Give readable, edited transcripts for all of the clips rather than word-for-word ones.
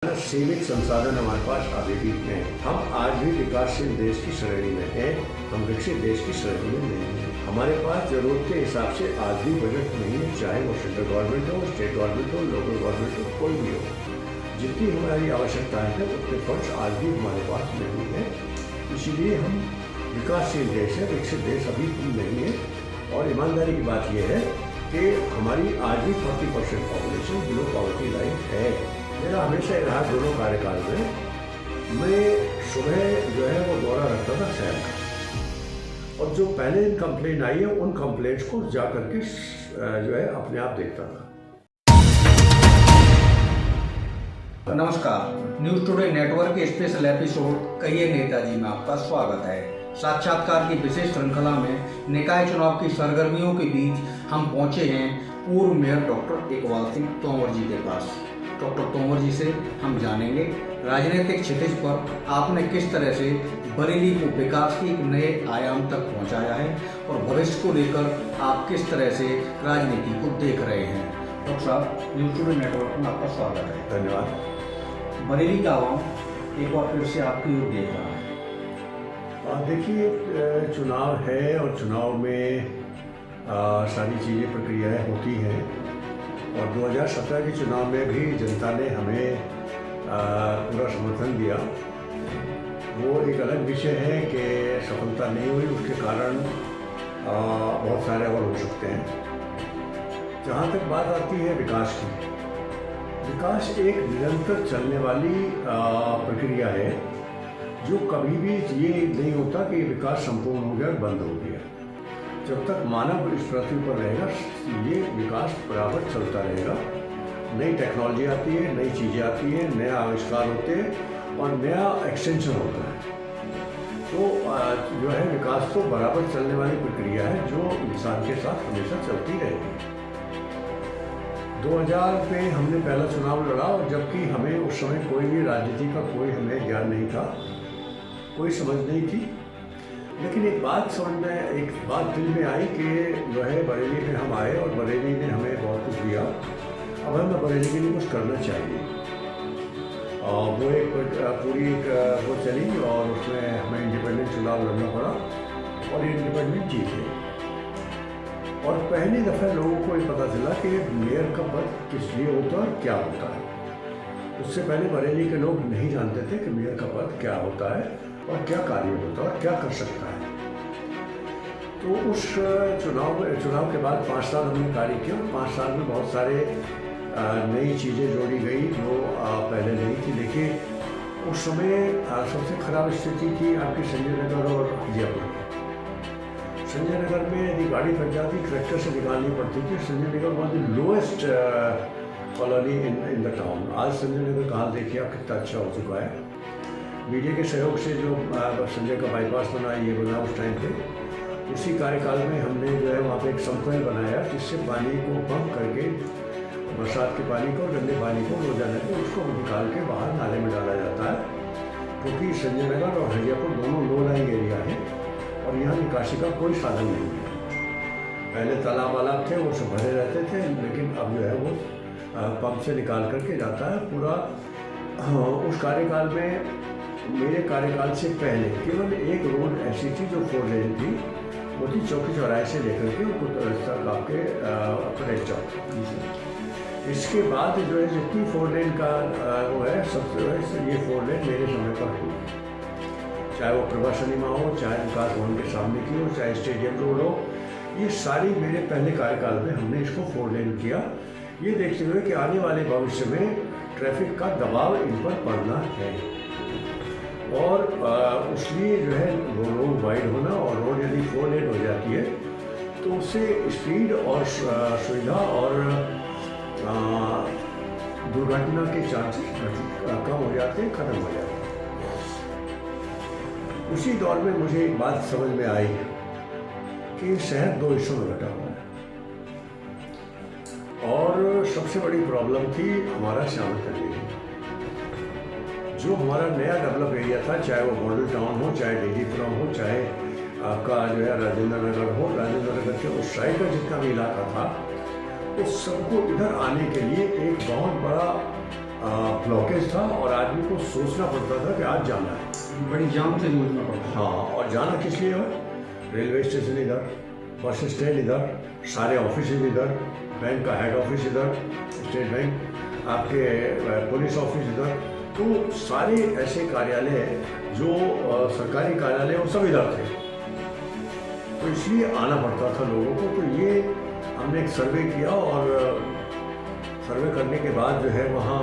सीमित संसाधन हमारे पास अभी भी हैं। हम आज भी विकासशील देश की श्रेणी में हैं, हम विकसित देश की श्रेणी में नहीं हैं। हमारे पास जरूरत के हिसाब से आज भी बजट नहीं है, चाहे वो सेंट्रल गवर्नमेंट हो, स्टेट गवर्नमेंट हो, लोकल गवर्नमेंट हो, कोई भी हो। जितनी हमारी आवश्यकता है उतने फंड्स आज भी हमारे पास नहीं है। इसीलिए हम विकासशील देश है, विकसित देश अभी भी नहीं है। और ईमानदारी की बात यह है कि हमारी आज भी 40% पॉपुलेशन बिलो पॉवर्टी लाइन है। मेरा हमेशा रहा दोनों कार्यकाल में, मैं सुबह जो है वो दौरा रखता था शहर का, और जो पहले दिन कंप्लेंट आई है उन कंप्लेंट्स को जा करके जो है अपने आप देखता था। नमस्कार, न्यूज टुडे नेटवर्क के स्पेशल एपिसोड कहिए नेताजी में आपका स्वागत है। साक्षात्कार की विशेष श्रृंखला में निकाय चुनाव की सरगर्मियों के बीच हम पहुंचे हैं पूर्व मेयर डॉक्टर इकबाल सिंह तोमर जी के पास। डॉक्टर तोमर जी से हम जानेंगे राजनीतिक क्षितिज पर आपने किस तरह से बरेली को विकास के एक नए आयाम तक पहुंचाया है और भविष्य को लेकर आप किस तरह से राजनीति को देख रहे हैं। डॉक्टर साहब, न्यूज टुडे नेटवर्क में आपका स्वागत है। धन्यवाद। बरेली का आवाम एक बार फिर से आपकी ओर देख रहा है। देखिए, चुनाव है और चुनाव में सारी चीज़ें प्रक्रियाएं होती हैं, और 2017 के चुनाव में भी जनता ने हमें पूरा समर्थन दिया। वो एक अलग विषय है कि सफलता नहीं हुई, उसके कारण बहुत सारे और हो सकते हैं। जहाँ तक बात आती है विकास की, विकास एक निरंतर चलने वाली प्रक्रिया है, जो कभी भी ये नहीं होता कि विकास संपूर्ण हो गया, बंद हो गया। जब तक मानव इस पृथ्वी पर रहेगा, ये विकास बराबर चलता रहेगा। नई टेक्नोलॉजी आती है, नई चीज़ें आती हैं, नया आविष्कार होते हैं और नया एक्सटेंशन होता है। तो जो है विकास तो बराबर चलने वाली प्रक्रिया है, जो इंसान के साथ हमेशा चलती रहेगी। 2000 पे हमने पहला चुनाव लड़ा, और जबकि हमें उस समय कोई भी राजनीति का कोई हमें ज्ञान नहीं था, कोई समझ नहीं थी। लेकिन एक बात दिल में आई कि जो है बरेली में हम आए और बरेली ने हमें बहुत कुछ दिया, अब हमें बरेली के लिए कुछ करना चाहिए। और वो पूरी वो चली, और उसमें हमें इंडिपेंडेंट चुनाव लड़ना पड़ा और इंडिपेंडेंट जीते। और पहली दफ़ा लोगों को ये पता चला कि मेयर का पद किस लिए होता है और क्या होता है। उससे पहले बरेली के लोग नहीं जानते थे कि मेयर का पद क्या होता है और क्या कार्य होता है और क्या कर सकता है। तो उस चुनाव के बाद 5 साल हमने कार्य किया। 5 साल में बहुत सारे नई चीज़ें जोड़ी गई जो पहले नहीं थी। देखिए, उस समय सबसे खराब स्थिति थी आपकी संजय नगर और जयपुर। संजय नगर में यदि गाड़ी फंस जाती, ट्रैक्टर से निकालनी पड़ती थी। Sanjay Nagar was the lowest colony in the town. आज संजय नगर का हाल देखिए आप कितना अच्छा हो चुका है। मीडिया के सहयोग से जो संजय का बाईपास बना, ये बना उस टाइम पे, उसी कार्यकाल में हमने जो है वहाँ पे एक समतल बनाया, जिससे पानी को पंप करके बरसात के पानी को, गंदे पानी को रोजाना के उसको निकाल के बाहर नाले में डाला जाता है। क्योंकि संजय नगर और हरियापुर दोनों लो लाइंग एरिया है और यहाँ निकासी का कोई साधन नहीं है। पहले तालाब थे, वो सब भरे रहते थे, लेकिन अब जो है वो पंप से निकाल करके जाता है पूरा। उस कार्यकाल में, मेरे कार्यकाल से पहले केवल एक रोड ऐसी थी जो 4 लेन थी, वो थी चौकी चौराहे से लेकर के आपके कलेक्ट चौक। इसके बाद जो है जितनी 4 लेन का वो है, सबसे ये 4 लेन मेरे समय पर हुई। चाहे वो प्रभा सिनेमा हो, चाहे विकास भवन के सामने की हो, चाहे स्टेडियम रोड हो, ये सारी मेरे पहले कार्यकाल में हमने इसको 4 लेन किया, ये देखते हुए कि आने वाले भविष्य में ट्रैफिक का दबाव इन पर पड़ना है। और उसलिए जो है रोड वाइड होना, और रोड यदि 4 लेन हो जाती है तो उससे स्पीड और सुविधा और दुर्घटना के चांसेस कम हो जाते हैं, खत्म हो जाते हैं। उसी दौर में मुझे एक बात समझ में आई कि शहर 2 हिस्सों में बटा हुआ है, और सबसे बड़ी प्रॉब्लम थी हमारा श्यामल। जो हमारा नया डेवलप एरिया था, चाहे वो मॉडल टाउन हो, चाहे डीजीपुरम हो, चाहे आपका जो है राजेंद्र नगर हो, राजेंद्र नगर के उस साइड का जितना भी इलाका था, उस सबको इधर आने के लिए एक बहुत बड़ा ब्लॉकेज था और आदमी को सोचना पड़ता था कि आज जाना है। बड़ी जाम से जूझना पड़ता। हाँ, और जाना किस लिए है? रेलवे स्टेशन इधर, बस स्टैंड इधर, सारे ऑफिस इधर, बैंक का हेड ऑफिस इधर, स्टेट बैंक, आपके पुलिस ऑफिस इधर, तो सारे ऐसे कार्यालय जो सरकारी कार्यालय वो सब इधर थे, तो इसलिए आना पड़ता था लोगों को। तो ये हमने एक सर्वे किया और सर्वे करने के बाद जो है वहाँ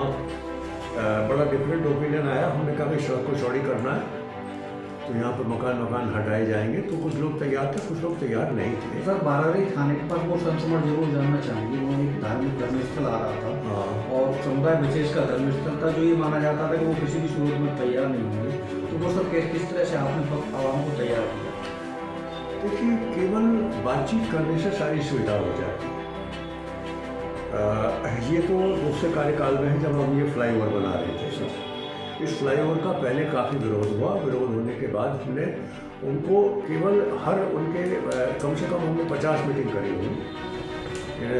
बड़ा डिफरेंट ओपिनियन आया। हमने कहा भाई सड़क को चौड़ी करना है तो यहाँ पर मकान हटाए जाएंगे, तो कुछ लोग तैयार थे, कुछ लोग तैयार नहीं थे। सर, बारावरी थाने के पास वो संस्मरण जरूर जानना चाहेंगे। वो एक धार्मिक धर्मस्थल आ रहा था। हाँ। और समुदाय विशेष का धर्मस्थल था, जो ये माना जाता था कि वो किसी भी सूरत में तैयार नहीं होंगे। तो वो सब किस तरह से आपने आवाम को तैयार किया? देखिए, केवल बातचीत करने से सारी सुविधा हो जाती है। ये तो दूसरे कार्यकाल में है जब हम ये फ्लाईओवर बना रहे थे सर। इस फ्लाईओवर का पहले काफ़ी विरोध हुआ। विरोध होने के बाद हमने उनको केवल उनके कम से कम हमने 50 मीटिंग करी हुई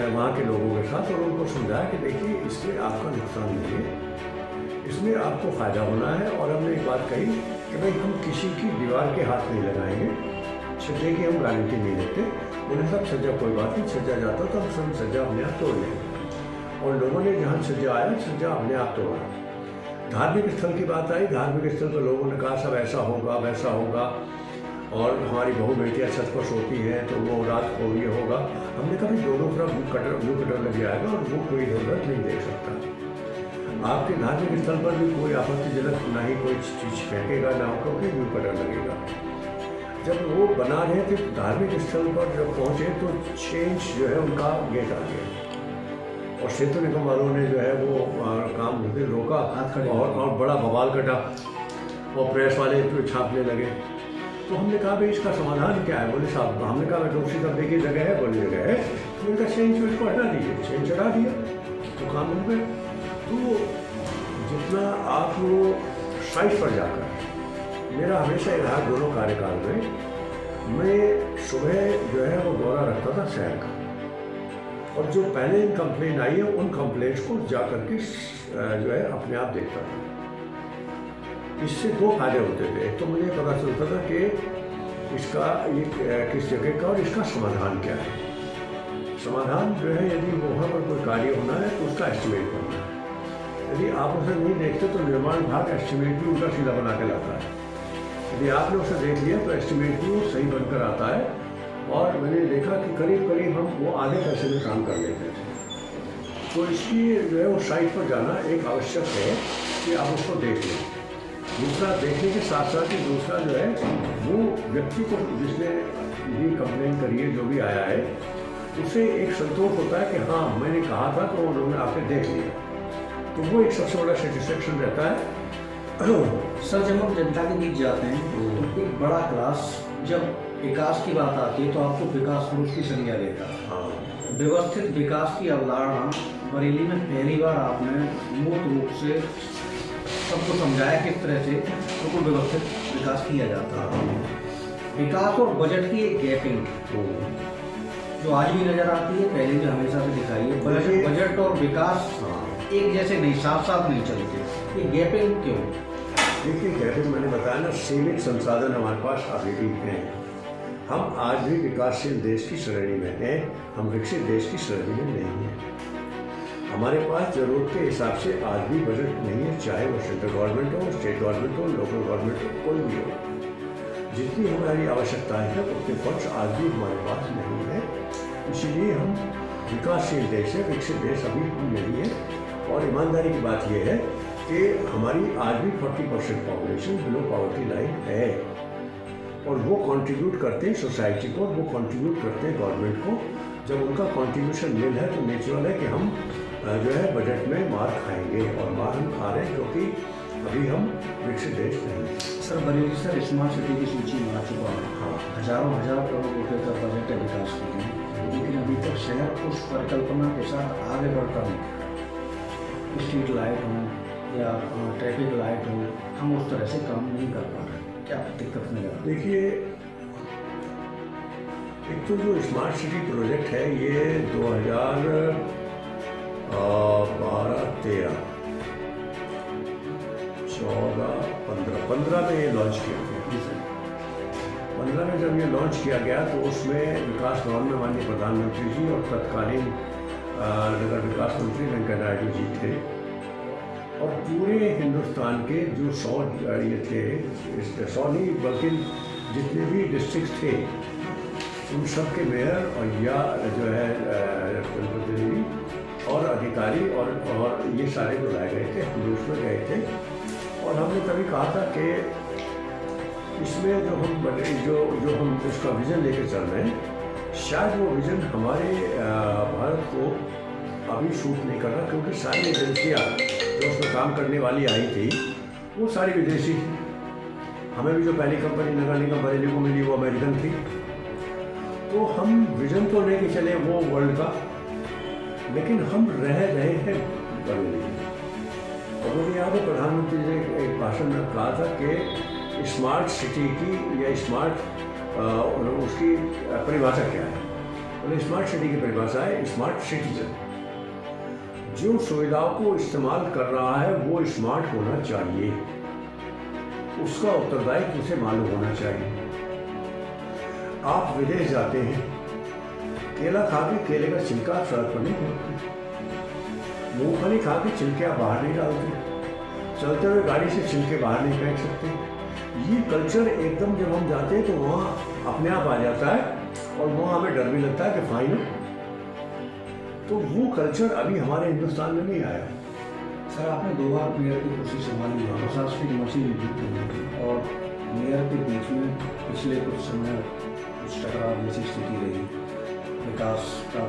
वहाँ के लोगों के साथ, और उनको समझाया कि देखिए इसमें आपका नुकसान नहीं है, इसमें आपको फ़ायदा होना है। और हमने एक बात कही कि भाई हम किसी की दीवार के हाथ नहीं लगाएंगे, छज्जे की हम गारंटी नहीं देते। उन्हें सब छज्जा कोई बात नहीं, छज्जा जाता तो हम सब छज्जा अपने आप तोड़ लेंगे। और लोगों ने जहाँ छज्जा आया, छज्जा अपने आप तोड़ा। धार्मिक स्थल की बात आई, धार्मिक स्थल तो लोगों ने कहा सब ऐसा होगा वैसा होगा, और हमारी बहू बेटियाँ छत पर सोती हैं तो वो रात को ये होगा। हमने कहा दोनों तरफ व्यू कटर लग जाएगा और वो कोई ज़रूरत नहीं देख सकता। आपके धार्मिक स्थल पर भी कोई आपत्तिजनक ना ही कोई चीज़ फेंकेगा ना क्योंकि व्यू कटर लगेगा। जब वो बना रहे थे धार्मिक स्थल पर जब पहुँचे तो 6 इंच जो है उनका गेट आ गया, और सेतु निगम वालों ने जो है वो काम रोका और बड़ा बवाल कटा, और प्रेस वाले तो छापने लगे। तो हमने कहा भाई इसका समाधान क्या है? बोले साहब, हमने कहा भाई दूसरी दबे की जगह है, बोली जगह है, तो उनका 6 इंच उसको हटा दीजिए। 6 इंच हटा दिया तो काम हो गया। तो जितना आप साइट पर जाकर, मेरा हमेशा ये रहा दोनों कार्यकाल में, मैं सुबह जो है वो दौरा रखता था शहर का, और जो पहले कंप्लेन आई है उन कंप्लेंट्स को जा करके जो है अपने आप देखता था। इससे 2 फायदे होते थे। एक तो मुझे पता चलता था कि इसका ये किस जगह का और इसका समाधान क्या है। समाधान जो है, यदि वहाँ पर कोई कार्य होना है तो उसका एस्टिमेट करना है। यदि आप उसे नहीं देखते तो निर्माण विभाग एस्टिमेट भी उल्टा सीधा बना के लाता है। यदि आपने उसे देख लिया तो एस्टिमेट भी वो सही बनकर आता है, और मैंने देखा कि करीब करीब हम वो आधे पैसे में काम कर लेते थे। तो इसलिए जो है वो साइट पर जाना एक आवश्यक है कि आप उसको देख लें। दूसरा, देखने के साथ साथ ही दूसरा जो है वो व्यक्ति को, जिसने भी कंप्लेन करी है, जो भी आया है, उसे एक संतोष होता है कि हाँ मैंने कहा था तो उन्होंने आके देख लिया, तो वो एक सबसे बड़ा सेटिस्फेक्शन रहता है। सर, जब हम जनता के बीच जाते हैं तो एक बड़ा क्लास जब विकास की बात आती है तो आपको विकास पुरुष की संज्ञा देता है। हाँ। व्यवस्थित विकास की अवधारणा बरेली में पहली बार आपने मूल रूप से सबको समझाया किस तरह से उनको व्यवस्थित विकास किया जाता है। विकास और बजट की एक गैपिंग जो आज भी नजर आती है, पहले भी हमेशा से दिखाई है। बजट और विकास एक जैसे नहीं, साथ साथ नहीं चलते। ये गैपिंग क्यों? देखिए, गैपिंग मैंने बताया ना, सीमित संसाधन हमारे पास अभी भी हैं। हम आज भी विकासशील देश की श्रेणी में हैं, हम विकसित देश की श्रेणी में नहीं हैं। हमारे पास ज़रूरत के हिसाब से आज भी बजट नहीं है, चाहे वो सेंट्रल गवर्नमेंट हो, स्टेट गवर्नमेंट हो, लोकल गवर्नमेंट हो, कोई भी हो। जितनी हमारी आवश्यकताएं हैं उतने फंड्स आज भी हमारे पास नहीं है। इसीलिए हम विकासशील देश है, विकसित देश अभी हम नहीं है। और ईमानदारी की बात यह है कि हमारी आज भी 40% पॉपुलेशन बिलो पॉवर्टी लाइन है, और वो कंट्रीब्यूट करते हैं सोसाइटी को, वो कंट्रीब्यूट करते हैं गवर्नमेंट को। जब उनका कंट्रीब्यूशन मिल है तो नेचुरल है कि हम जो है बजट में मार खाएंगे, और मार हम खा रहे हैं क्योंकि अभी हम विकसित देश नहीं हैं। Sir, Bareilly sir smart city की सूची में आ चुका है। हाँ, हजार करोड़ रुपए का बजट है विकास के लिए, लेकिन अभी तक शहर उस परिकल्पना के साथ आगे बढ़ता नहीं। स्ट्रीट लाइट हो या ट्रैफिक लाइट हो, हम उस तरह से काम नहीं कर पा रहे। क्या दिक्कत नजर आ रही? देखिए, एक तो जो स्मार्ट सिटी प्रोजेक्ट है ये 2012-13 15 में ये लॉन्च किया गया। 15 में जब ये लॉन्च किया गया तो उसमें विकास भवन में माननीय प्रधानमंत्री जी और तत्कालीन नगर विकास मंत्री वेंकैया नायडू जी थे, और पूरे हिंदुस्तान के जो 100 ये थे, 100 नहीं बल्कि जितने भी डिस्ट्रिक्ट थे उन सब के मेयर और या जो है जनप्रतिनिधि और अधिकारी और ये सारे बुलाए गए थे, हम उसमें गए थे। और हमने तभी कहा था कि इसमें जो हम इसका विज़न लेकर चल रहे हैं, शायद वो विज़न हमारे भारत को अभी सूट नहीं कर रहा, क्योंकि सारी एजेंसियाँ जो उसमें काम करने वाली आई थी वो सारी विदेशी थी। हमें भी जो पहली कंपनी नगर निगम बरेली को मिली वो अमेरिकन थी। तो हम विज़न तो लेके चले वो वर्ल्ड का, लेकिन हम रह रहे हैं बरेली में। और मुझे याद है प्रधानमंत्री ने एक भाषण में कहा था कि स्मार्ट सिटी की या स्मार्ट उसकी परिभाषा क्या है। तो स्मार्ट सिटी की परिभाषा है स्मार्ट सिटीजन। जो सुविधाओं को इस्तेमाल कर रहा है वो स्मार्ट होना चाहिए, उसका उत्तरदायित्व उसे मालूम होना चाहिए। आप विदेश जाते हैं, केला खा के केले का छिलका सड़क पर नहीं फेंकते, मूंगफली खा के छिलके आप बाहर नहीं डालते, चलते हुए गाड़ी से छिलके बाहर नहीं फेंक सकते। ये कल्चर एकदम जब हम जाते हैं तो वहाँ अपने आप आ जाता है, और वहाँ हमें डर भी लगता है कि फाइन है। तो वो कल्चर अभी हमारे हिंदुस्तान में नहीं आया। सर, आपने 2 बार मेयर की कुर्सी संभाली है, प्रशासनिक मशीन और मेयर के बीच में पिछले कुछ समय कुछ टकराव जैसी स्थिति रही, विकास का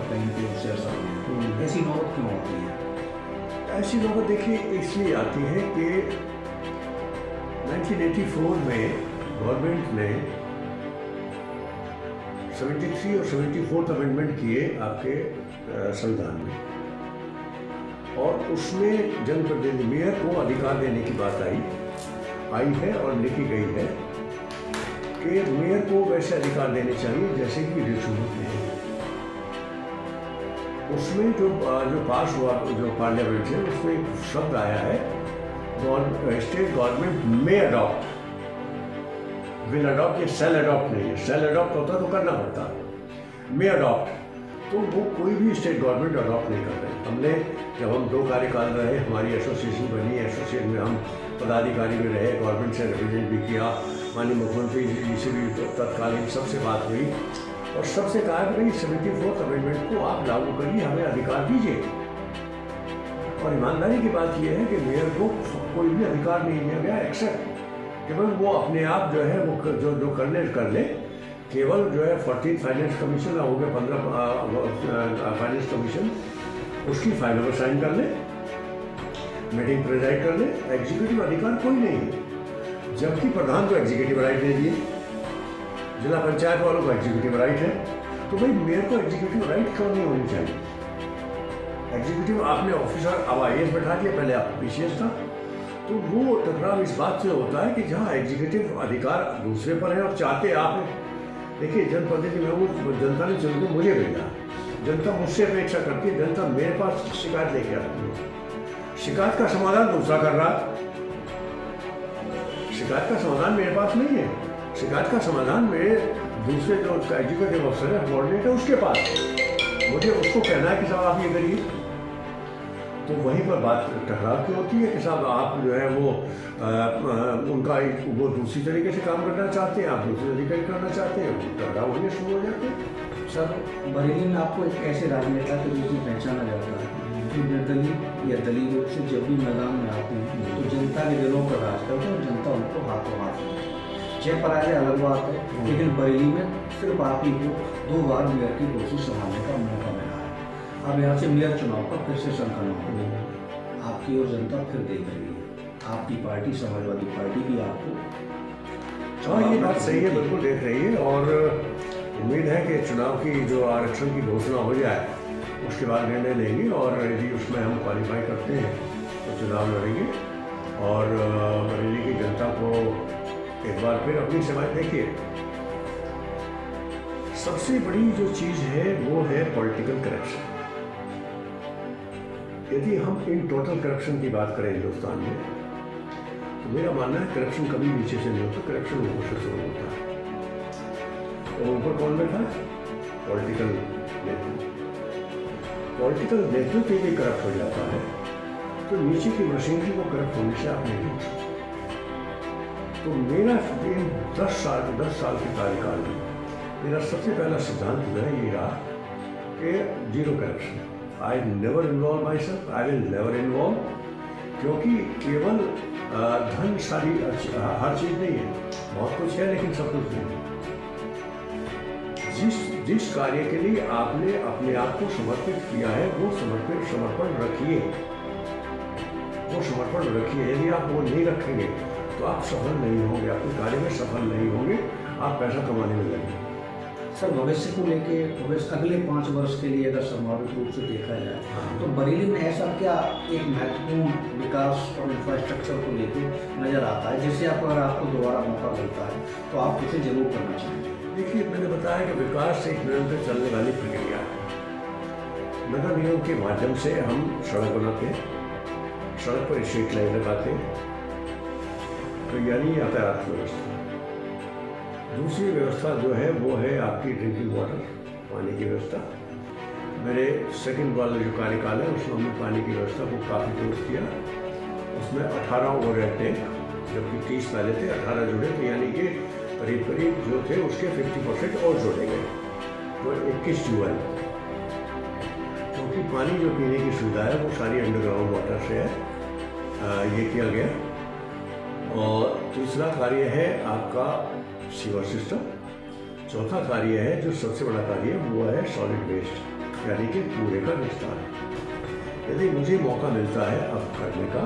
कहीं पे उससे असर हुआ। ऐसी नौबत क्यों आती है? ऐसी नौबत देखिए इसलिए आती है कि 1984 में गवर्नमेंट ने 73 और 74 अमेंडमेंट किए आपके संविधान में, और उसमें जनप्रतिनिधि मेयर को अधिकार देने की बात आई है और लिखी गई है कि मेयर को वैसे अधिकार देने चाहिए जैसे कि विदेशों में हैं। उसमें जो पास हुआ जो पार्लियामेंट है उसमें एक शब्द आया है, स्टेट गवर्नमेंट में अडॉप्ट, विल अडॉप्ट, ये सेल अडॉप्ट नहीं है। सेल अडॉप्ट होता तो करना पड़ता, में अडॉप्ट तो वो कोई भी स्टेट गवर्नमेंट अडॉप्ट नहीं कर रहे। हमने जब हम 2 कार्यकाल रहे, हमारी एसोसिएशन बनी, एसोसिएशन में हम पदाधिकारी भी रहे, गवर्नमेंट से रिप्रेजेंट भी किया, माननीय मुख्यमंत्री जी से भी तत्कालीन सबसे बात हुई, और सबसे कहा कि भाई 74 अमेंडमेंट को आप लागू करिए, हमें अधिकार दीजिए। और ईमानदारी की बात यह है कि मेयर को कोई भी अधिकार नहीं दिया गया, एक्सेप्ट केवल वो अपने आप जो है वो जो कर ले। केवल जो है 14 फाइनेंस कमीशन हो गया, 15 फाइनेंस कमीशन, उसकी फाइलों पर साइन कर ले, मीटिंग प्रेजाइड कर ले, एग्जीक्यूटिव अधिकार कोई नहीं है। जबकि प्रधान को एग्जीक्यूटिव राइट दे दिए, जिला पंचायत वालों को एग्जीक्यूटिव राइट है, तो भाई मेयर को एग्जीक्यूटिव राइट क्यों नहीं होनी चाहिए? एग्जीक्यूटिव आपने ऑफिसर अब IAS बैठा दिया, पहले आप PCS था। तो वो टकराव इस बात से होता है कि जहाँ एग्जीक्यूटिव अधिकार दूसरे पर है और चाहते आप हैं। देखिए जनप्रतिनिधि में वो जनता ने चुन के मुझे भेजा, जनता मुझसे अपेक्षा करती है, जनता मेरे पास शिकायत लेके आती है, शिकायत का समाधान दूसरा कर रहा, शिकायत का समाधान मेरे पास नहीं है, शिकायत का समाधान मेरे दूसरे जो एग्जीक्यूटिव अफसर है, कोऑर्डिनेटर है, उसके पास है। मुझे उसको कहना है कि साहब आप ये करिए, तो वहीं पर बात टकराव की होती है कि साहब आप जो है वो वो दूसरी तरीके से काम करना चाहते हैं, आप दूसरी तरीके से करना चाहते हैं, टकराव होने शुरू हो जाते हैं। सर, बरेली में आपको एक ऐसे राजनेता के रूप में पहचाना जाता है जो निर्दलीय या दलीय रूप से जब भी मैदान में आते हैं तो जनता के दिलों पर राज करते हैं और जनता उनको हाथों हाथ देती है। जय पराजय अलग बात है, लेकिन बरेली में सिर्फ आप ही को 2 बार मेयर की कुर्सी संभालने का मौका मिला है। अब यहाँ से मेयर चुनाव का फिर से संकल्प हो, आपकी और जनता फिर देख रही है, आपकी पार्टी समाजवादी पार्टी भी आपको। हाँ, ये बात सही है, बिल्कुल देख रही है, और उम्मीद है कि चुनाव की जो आरक्षण की घोषणा हो जाए उसके बाद निर्णय लेंगे, और यदि उसमें हम क्वालिफाई करते हैं तो चुनाव लड़ेंगे और बरेली की जनता को एक बार फिर अपनी सेवाएं देखिए। सबसे बड़ी जो चीज़ है वो है पॉलिटिकल करप्शन। यदि हम इन टोटल करप्शन की बात करें हिंदुस्तान में मेरा मानना है करप्शन कभी नीचे से नहीं होता, करप्शन ऊपर से शुरू होता है। और ऊपर कौन बैठा है? पॉलिटिकल नेतृत्व। पॉलिटिकल नेतृत्व यदि करप्ट हो जाता है तो नीचे की मशीनरी को करप्ट होने से आप नहीं रोक सकते। तो मेरा इन 10 साल के कार्यकाल में मेरा सबसे पहला सिद्धांत जो है ये रहा कि zero corruption. I never involve my self, I will never involve, क्योंकि केवल धन सारी हर चीज़ नहीं है, बहुत कुछ है लेकिन सब कुछ नहीं है। जिस कार्य के लिए आपने अपने आप को समर्पित किया है वो समर्पण रखिए, वो समर्पण रखिए। यदि आप वो नहीं रखेंगे तो आप सफल नहीं होंगे, अपने कार्य में सफल नहीं होंगे, आप पैसा कमाने में लगेंगे। सर, भविष्य को लेके अगले 5 वर्ष के लिए अगर संभावित रूप से देखा जाए तो बरेली में ऐसा क्या एक महत्वपूर्ण विकास और इंफ्रास्ट्रक्चर को लेके नजर आता है जिससे अगर आपको दोबारा मौका मिलता है तो आप उसे जरूर करना चाहेंगे? देखिए, मैंने बताया कि विकास एक निरंतर चलने वाली प्रक्रिया है। नगर निगम के माध्यम से हम सड़क बनाते हैं, सड़क पर स्ट्रीट लाइट लगाते हैं, तो यानी यातायात व्यवस्था। दूसरी व्यवस्था जो है वो है आपकी ड्रिंकिंग वाटर, पानी की व्यवस्था। मेरे सेकंड वाला जो कार्यकाल है उसमें हमने पानी की व्यवस्था को काफ़ी दुरुस्त किया। उसमें 18 ओवरहेड टैंक, जबकि 30 पहले थे, 18 जुड़े, तो यानी कि करीब जो थे उसके 50% और जोड़े गए, तो 21 ट्यूबवेल। क्योंकि पानी जो पीने की सुविधा है वो सारी अंडरग्राउंड वाटर से है, ये किया गया। और तीसरा कार्य है आपका सीवर सिस्टम। चौथा कार्य है, जो सबसे बड़ा कार्य है, वो है सॉलिड वेस्ट, यानी कि कूड़े का निस्तारण। यदि मुझे मौका मिलता है अब करने का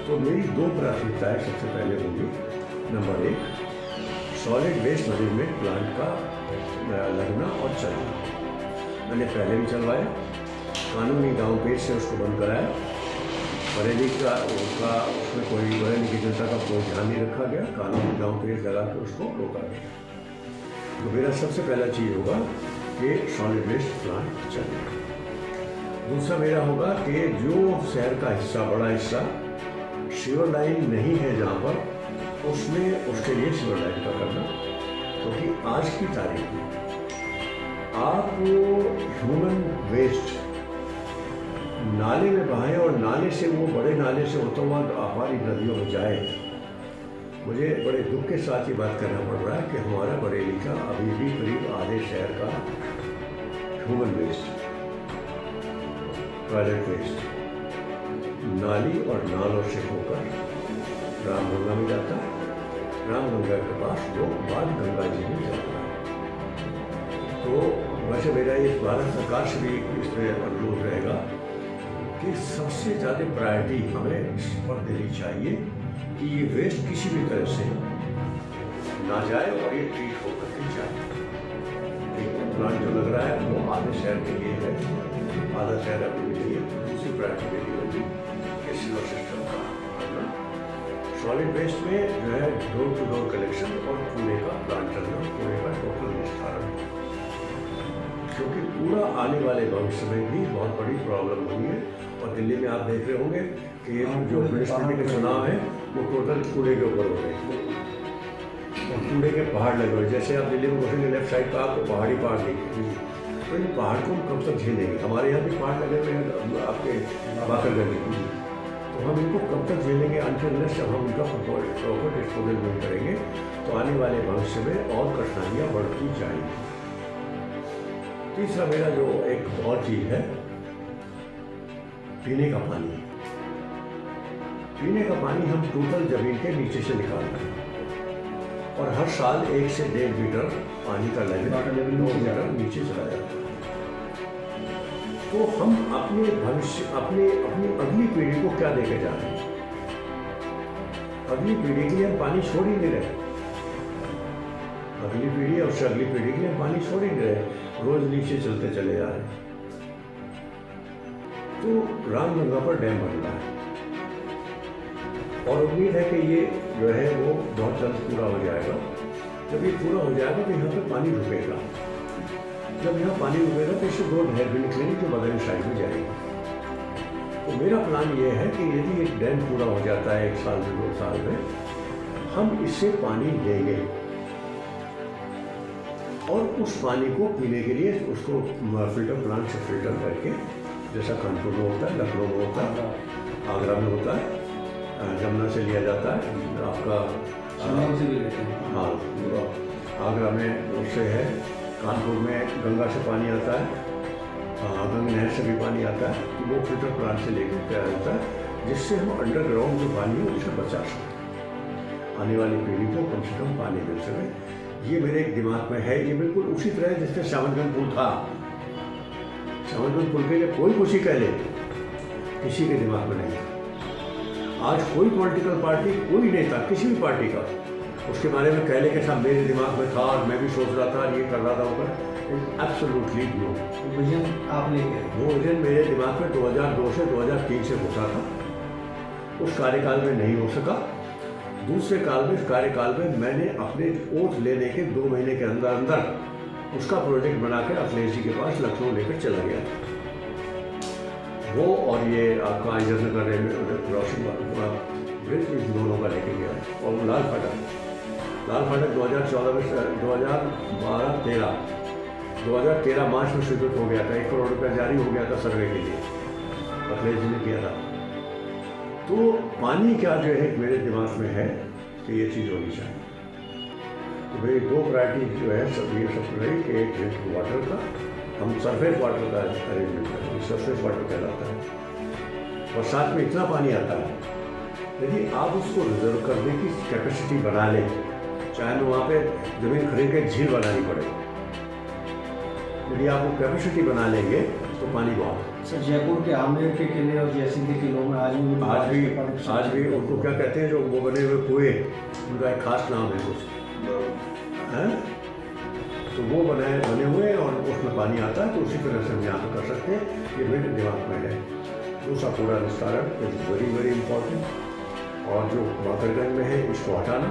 तो मेरी 2 प्राथमिकताएं सबसे पहले होंगी। Number 1, solid waste management plant का लगना और चलना। मैंने पहले भी चलवाया, कानूनी दांव पेच से उसको बंद कराया। बरेली का उसमें कोई बरेली की जनता का कोई ध्यान नहीं रखा गया, कानूनी दांव पेच लगा के उसको रोका गया। तो मेरा सबसे पहला चीज़ होगा कि सॉलिड वेस्ट प्लांट चले। दूसरा मेरा होगा कि जो शहर का हिस्सा, बड़ा हिस्सा सीवर लाइन नहीं है जहाँ पर, उसमें उसके लिए सीवर लाइन का करना। क्योंकि आज की तारीख में आप ह्यूमन वेस्ट नाले में बहाएं और नाले से वो बड़े नाले से होता हुआ हमारी नदियों में जाए। मुझे बड़े दुख के साथ ये बात करना पड़ रहा है कि हमारा बरेली का अभी भी करीब आधे शहर का ह्यूमन वेस्ट, टॉयलेट वेस्ट नाली और नालों से होकर रामगंगा में जाता है। रामगंगा के पास लोग बाल गंगा जी में जाता है। तो वैसे मेरा ये भारत सरकार से भी इस पर अनुरोध रहेगा कि सबसे ज़्यादा प्रायोरिटी हमें इस पर देनी चाहिए कि ये वेस्ट किसी भी तरह से ना जाए और ये ट्रीट होकर के जाए। प्लांट जो लग रहा है वो आधे शहर के लिए है, आधा शहर अभी के लिए। दूसरी प्रायोरिटी मेरी होगी कि सीवर सिस्टम का करना, सॉलिड वेस्ट में जो है डोर टू डोर कलेक्शन और कूड़े का प्लांट चलना, कूड़े का टोटल निस्तारण। क्योंकि पूरा आने वाले भविष्य में भी बहुत बड़ी प्रॉब्लम होनी है। और दिल्ली में आप देख रहे होंगे कि जो म्यूनिसिपैलिटी के चुनाव है वो टोटल कूड़े के ऊपर हो रहे हैं और कूड़े के पहाड़ लगे हुए। जैसे आप दिल्ली में घुसेंगे लेफ्ट साइड पर आपको पहाड़ी पहाड़ दिखेंगे, तो इन पहाड़ को हम कब तक झेलेंगे? हमारे यहाँ भी पहाड़ लगे हुए हैं आपके बाकरगंज में, तो हम इनको कब तक झेलेंगे? अनटिल जब हम उनका प्रॉपर डिस्पोजल नहीं करेंगे तो आने वाले भविष्य में और कठिनाइयाँ बढ़ती जाएंगी। तीसरा मेरा जो एक और चीज़ है, पीने का पानी। पीने का पानी हम टोटल जमीन के नीचे से निकालते हैं और हर साल 1 से 1.5 मीटर पानी का लेवल 2 मीटर नीचे चला जाता है। तो हम अपने भविष्य, अपनी अगली पीढ़ी को क्या देके जा रहे हैं? अगली पीढ़ी के लिए हम पानी छोड़ ही नहीं रहे। अगली पीढ़ी और उससे अगली पीढ़ी के लिए हम पानी छोड़ ही नहीं रहे, रोज नीचे चलते चले जा रहे हैं। तो रामगंगा पर डैम बन रहा है और उम्मीद है कि ये जो है वो बहुत जल्द पूरा हो जाएगा। जब ये पूरा हो जाएगा तो यहाँ पर पानी रुकेगा। जब यहाँ पानी रुकेगा तो इससे 2 नहर भी निकलेंगी जो बदल साइड में जाएगी। तो मेरा प्लान ये है कि यदि एक डैम पूरा हो जाता है 1 साल में 2 साल में, हम इससे पानी लेंगे और उस पानी को पीने के लिए उसको फिल्टर प्लांट से फिल्टर करके, जैसा कानपुर में होता है, लखनऊ में होता है, आगरा में होता है, जमुना से लिया जाता है, आपका से भी लेते हैं। हाँ, आगरा में उससे है, कानपुर में गंगा से पानी आता है, गंगा नहर से भी पानी आता है, वो फिल्टर प्लांट से लेकर तैयार होता है, जिससे हम अंडरग्राउंड जो पानी है उसे बचा सकें, आने वाली पीढ़ी को कम से कम पानी मिल सके। ये मेरे दिमाग में है। ये बिल्कुल उसी तरह जिससे श्यामगंज पुल था। श्यामगंज पुल के लिए कोई खुशी कह ले, किसी के दिमाग में नहीं था। आज कोई पॉलिटिकल पार्टी, कोई नेता किसी भी पार्टी का उसके बारे में कहले के साथ मेरे दिमाग में था और मैं भी सोच रहा था, ये कर रहा था, ऊपर एब्सोल्युटली नो। विजन आप लेके वो विजन मेरे दिमाग में 2002 से 2003 से घुसा था, उस कार्यकाल में नहीं हो सका। दूसरे कार्यकाल में मैंने अपने ओथ लेने के 2 महीने के अंदर अंदर उसका प्रोजेक्ट बनाकर अखिलेश जी के पास लखनऊ लेकर चला गया। वो और ये आपका जयनगर क्रॉसिंग ब्रिज, इन दोनों का लेके गया। और लाल फाटक 2014 में 2013 मार्च में स्वीकृत हो गया था। 1 करोड़ रुपया जारी हो गया था सर्वे के लिए, अखिलेश जी ने किया था। तो पानी क्या जो है मेरे दिमाग में है कि ये चीज़ होनी चाहिए। तो मेरी 2 प्रायोरिटी जो है सब ये सब रही कि एक ड्रिंकिंग वाटर का, हम सरफेस वाटर का अरेंजमेंट करें, सरफेस वाटर कहलाता है। और साथ में इतना पानी आता है, यदि आप उसको रिजर्व करने की कैपेसिटी बना लें, चाहे तो वहाँ पे ज़मीन खरीद के झील बनानी पड़े, यदि आप वो कैपेसिटी बना लेंगे तो पानी बहुत। सर, जयपुर के आमेर के किले और जयसिंह के किलों में आज भी उनको क्या कहते हैं, जो वो बने हुए कुएं, उनका एक खास नाम है कुछ है, तो वो बने हुए हैं और उसमें पानी आता है। तो उसी तरह से हम यहाँ पर कर सकते हैं। ये मेरे दिमाग में है। दूसरा पूरा विस्तारण इज वेरी वेरी इम्पोर्टेंट। और जो बाकरगंज में है इसको हटाना,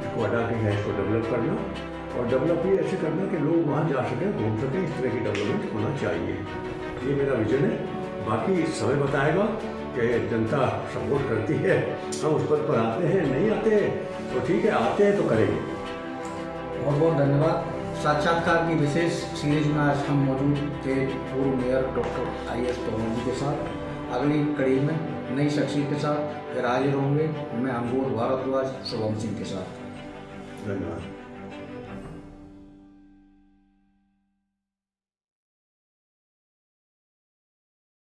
इसको हटा के है इसको डेवलप करना, और डेवलप भी ऐसे करना कि लोग वहाँ जा सकें, घूम सकें। इस तरह की डेवलपमेंट होना चाहिए। ये मेरा विजन है। बाकी समय बताएगा कि जनता सपोर्ट करती है, हम उस पद पर आते हैं, नहीं आते हैं तो ठीक है, आते हैं तो करेंगे। बहुत बहुत धन्यवाद। साक्षात्कार की विशेष सीरीज में आज हम मौजूद थे पूर्व मेयर डॉक्टर IAS तोमर जी के साथ। अगली कड़ी में नई शख्सियत के साथ फिर हाजिर होंगे। मैं अंगूर भारद्वाज शुभम सिंह के साथ। धन्यवाद।